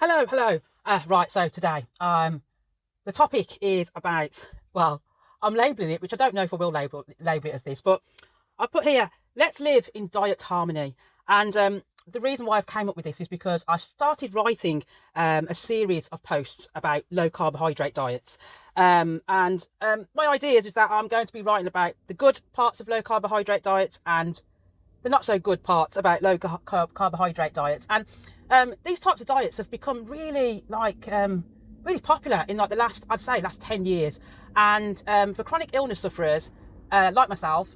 Hello, hello. Right, so today, the topic is about, well, I'm labelling it, which I don't know if I will label it as this, but I put here, let's live in diet harmony. And the reason why I've came up with this is because I started writing a series of posts about low carbohydrate diets. My idea is that I'm going to be writing about the good parts of low carbohydrate diets and the not so good parts about low carbohydrate diets. And these types of diets have become really really popular in like the last, I'd say, last 10 years. And for chronic illness sufferers like myself,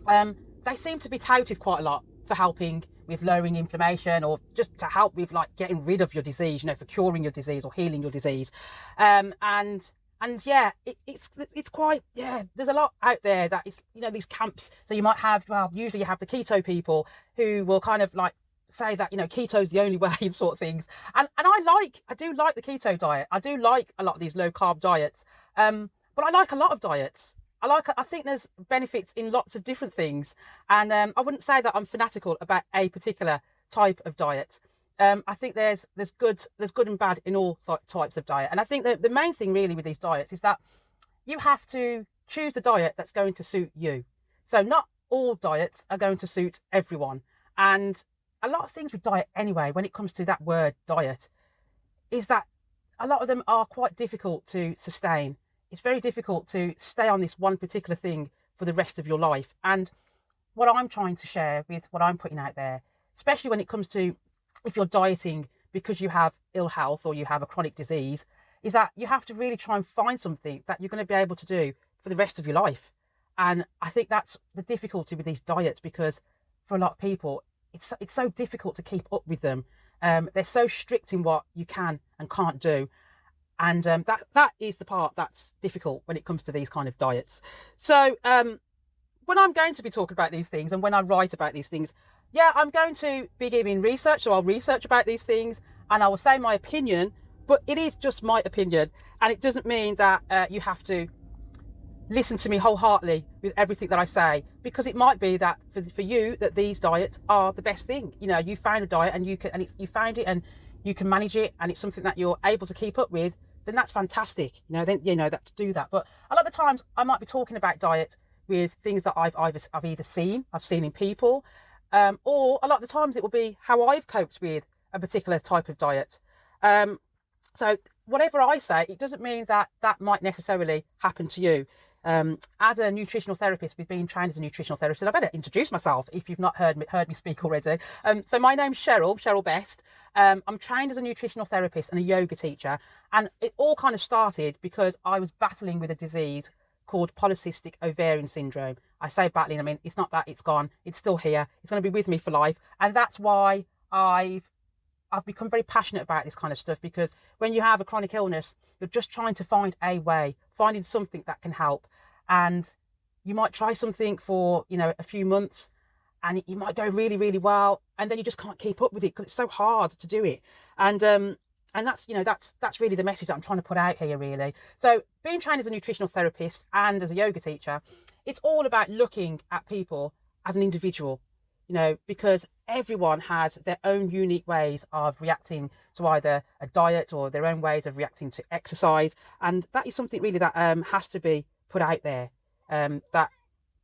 they seem to be touted quite a lot for helping with lowering inflammation, or just to help with like getting rid of your disease, for curing your disease or healing your disease. Um, and and yeah, it's quite, yeah, there's a lot out there that is, these camps. So you might have, well, usually you have the keto people who will kind of like say that keto is the only way and sort of things. And I do like the keto diet. I do like a lot of these low carb diets. But I like a lot of diets. I think there's benefits in lots of different things. And I wouldn't say that I'm fanatical about a particular type of diet. I think there's good and bad in all types of diet. And I think that the main thing really with these diets is that you have to choose the diet that's going to suit you. So not all diets are going to suit everyone. And a lot of things with diet anyway, when it comes to that word diet, is that a lot of them are quite difficult to sustain. It's very difficult to stay on this one particular thing for the rest of your life. And what I'm trying to share with what I'm putting out there, especially when it comes to if you're dieting because you have ill health or you have a chronic disease, is that you have to really try and find something that you're going to be able to do for the rest of your life. And I think that's the difficulty with these diets, because for a lot of people, it's so difficult to keep up with them. They're so strict in what you can and can't do. And that is the part that's difficult when it comes to these kind of diets. So when I'm going to be talking about these things and when I write about these things, yeah, I'm going to be giving research. So I'll research about these things and I will say my opinion, but it is just my opinion. And it doesn't mean that you have to listen to me wholeheartedly with everything that I say, because it might be that for you that these diets are the best thing. You found a diet and you found it and you can manage it and it's something that you're able to keep up with, then that's fantastic. Then that to do that. But a lot of the times I might be talking about diet with things that I've either seen in people, or a lot of the times it will be how I've coped with a particular type of diet. So whatever I say, it doesn't mean that that might necessarily happen to you. As a nutritional therapist, we've been trained as a nutritional therapist, and I better introduce myself if you've not heard me speak already. So my name's Cheryl Best. I'm trained as a nutritional therapist and a yoga teacher, and it all kind of started because I was battling with a disease called polycystic ovarian syndrome. I say battling, I mean, it's not that it's gone, it's still here, it's going to be with me for life. And that's why I've become very passionate about this kind of stuff, because when you have a chronic illness, you're just trying to find a way, finding something that can help. And you might try something for, a few months, and you might go really, really well, and then you just can't keep up with it because it's so hard to do it. And that's really the message that I'm trying to put out here, really. So being trained as a nutritional therapist and as a yoga teacher, it's all about looking at people as an individual, because everyone has their own unique ways of reacting to either a diet or their own ways of reacting to exercise. And that is something really that has to be put out there, that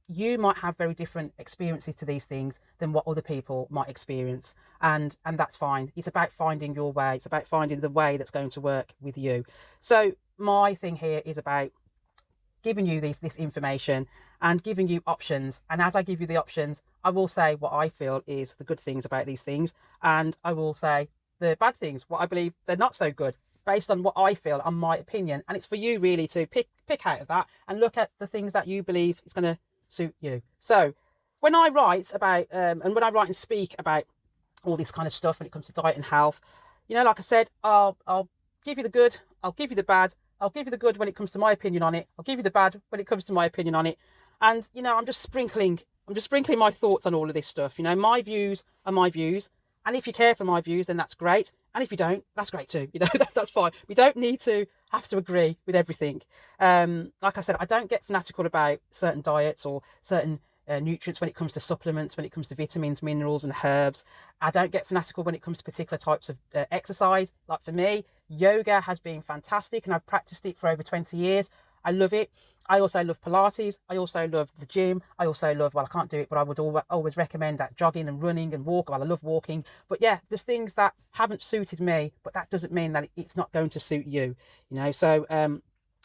you might have very different experiences to these things than what other people might experience. And that's fine. It's about finding your way. It's about finding the way that's going to work with you. So my thing here is about giving you this information and giving you options. And as I give you the options, I will say what I feel is the good things about these things, and I will say the bad things, what I believe they're not so good, based on what I feel and my opinion. And it's for you really to pick out of that and look at the things that you believe is going to suit you. So when I write about and when I write and speak about all this kind of stuff when it comes to diet and health, like I said, I'll give you the good, I'll give you the bad. I'll give you the good when it comes to my opinion on it. I'll give you the bad when it comes to my opinion on it. And, I'm just sprinkling my thoughts on all of this stuff. My views are my views. And if you care for my views, then that's great. And if you don't, that's great too. That's fine. We don't need to have to agree with everything. Like I said, I don't get fanatical about certain diets or certain nutrients, when it comes to supplements, when it comes to vitamins, minerals and herbs. I don't get fanatical when it comes to particular types of exercise. Like for me, yoga has been fantastic and I've practiced it for over 20 years. I love it. I also love Pilates. I also love the gym. I also love, well, I can't do it, but I would always recommend that jogging and running and walk. Well, I love walking. But yeah, there's things that haven't suited me, but that doesn't mean that it's not going to suit you, you know. So,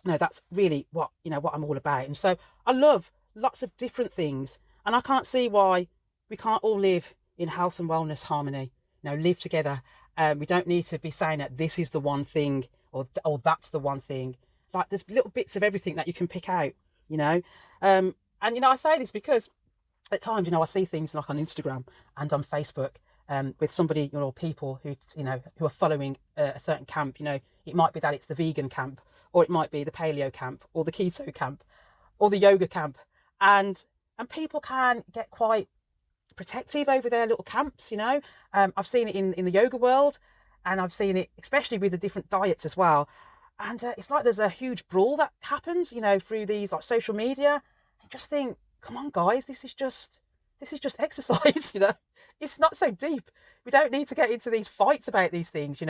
no, that's really what I'm all about. And so I love lots of different things. And I can't see why we can't all live in health and wellness harmony, live together. We don't need to be saying that this is the one thing or that's the one thing. Like there's little bits of everything that you can pick out, and I say this because at times, I see things like on Instagram and on Facebook with somebody, people who, who are following a certain camp. It might be that it's the vegan camp, or it might be the paleo camp, or the keto camp, or the yoga camp, and people can get quite protective over their little camps. I've seen it in the yoga world, and I've seen it especially with the different diets as well. And it's like there's a huge brawl that happens, through these like social media. I just think, come on, guys, this is just exercise, It's not so deep. We don't need to get into these fights about these things,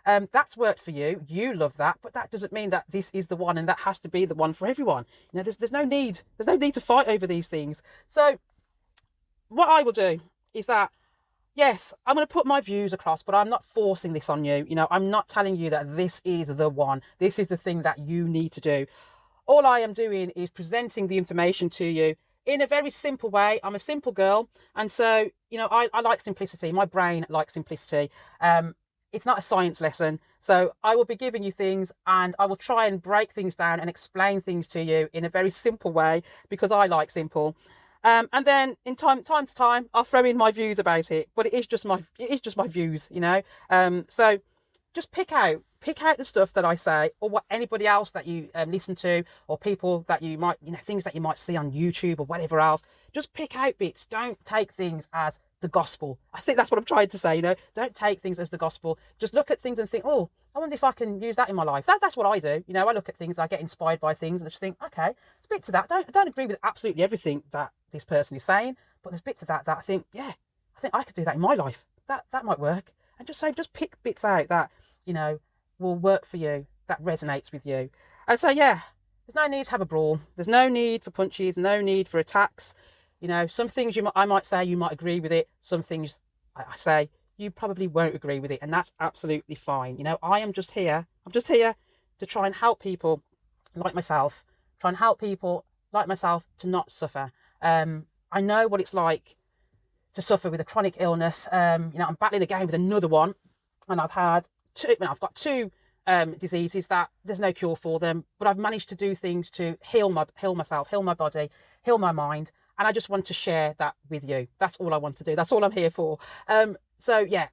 That's worked for you. You love that, but that doesn't mean that this is the one and that has to be the one for everyone. There's no need. There's no need to fight over these things. So what I will do is that, yes, I'm going to put my views across, but I'm not forcing this on you. I'm not telling you that this is the one. This is the thing that you need to do. All I am doing is presenting the information to you in a very simple way. I'm a simple girl. And so, I like simplicity. My brain likes simplicity. It's not a science lesson. So I will be giving you things and I will try and break things down and explain things to you in a very simple way because I like simple. And then in time to time, I'll throw in my views about it, but it is just my views, So just pick out the stuff that I say, or what anybody else that you listen to, or people that you might, things that you might see on YouTube or whatever else. Just pick out bits. Don't take things as the gospel. I think that's what I'm trying to say. Don't take things as the gospel. Just look at things and think, oh, I wonder if I can use that in my life. That's what I do. I look at things, I get inspired by things, and I just think, okay, there's a bit to that. I don't agree with absolutely everything that this person is saying, but there's bits of that I think, yeah, I think I could do that in my life. That might work. And just pick bits out that will work for you, that resonates with you. And so yeah, there's no need to have a brawl. There's no need for punches. No need for attacks. Some things I might say you might agree with it. Some things I say you probably won't agree with it, and that's absolutely fine. I'm just here to try and help people like myself, to not suffer. I know what it's like to suffer with a chronic illness. I'm battling again with another one, and I've got two diseases that there's no cure for them, but I've managed to do things to heal myself, heal my body, heal my mind. And I just want to share that with you. That's all I want to do. That's all I'm here for. So yeah,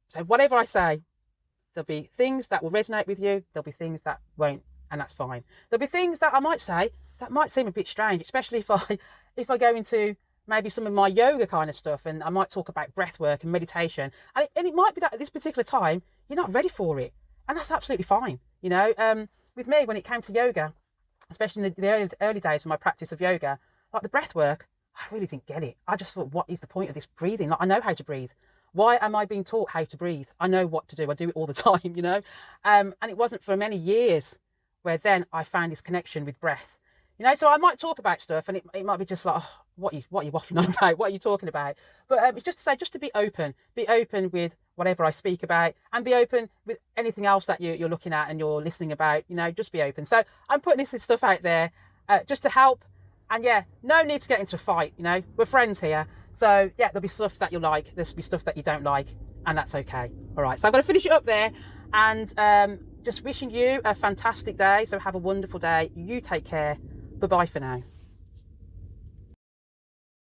so whatever I say, there'll be things that will resonate with you. There'll be things that won't, and that's fine. There'll be things that I might say that might seem a bit strange, especially if I go into maybe some of my yoga kind of stuff, and I might talk about breath work and meditation. And it might be that at this particular time, you're not ready for it. And that's absolutely fine. With me, when it came to yoga, especially in the early days of my practice of yoga, like the breath work, I really didn't get it. I just thought, what is the point of this breathing? Like, I know how to breathe. Why am I being taught how to breathe? I know what to do. I do it all the time, And it wasn't for many years where then I found this connection with breath. So I might talk about stuff and it might be just like, oh, what are you waffling on about? What are you talking about? But it's just to say, just to be open with whatever I speak about, and be open with anything else that you're looking at and you're listening about, just be open. So I'm putting this stuff out there just to help. And yeah, no need to get into a fight, we're friends here. So yeah, there'll be stuff that you like, there'll be stuff that you don't like, and that's okay. All right, so I'm going to finish it up there, and just wishing you a fantastic day. So have a wonderful day. You take care. Bye-bye for now.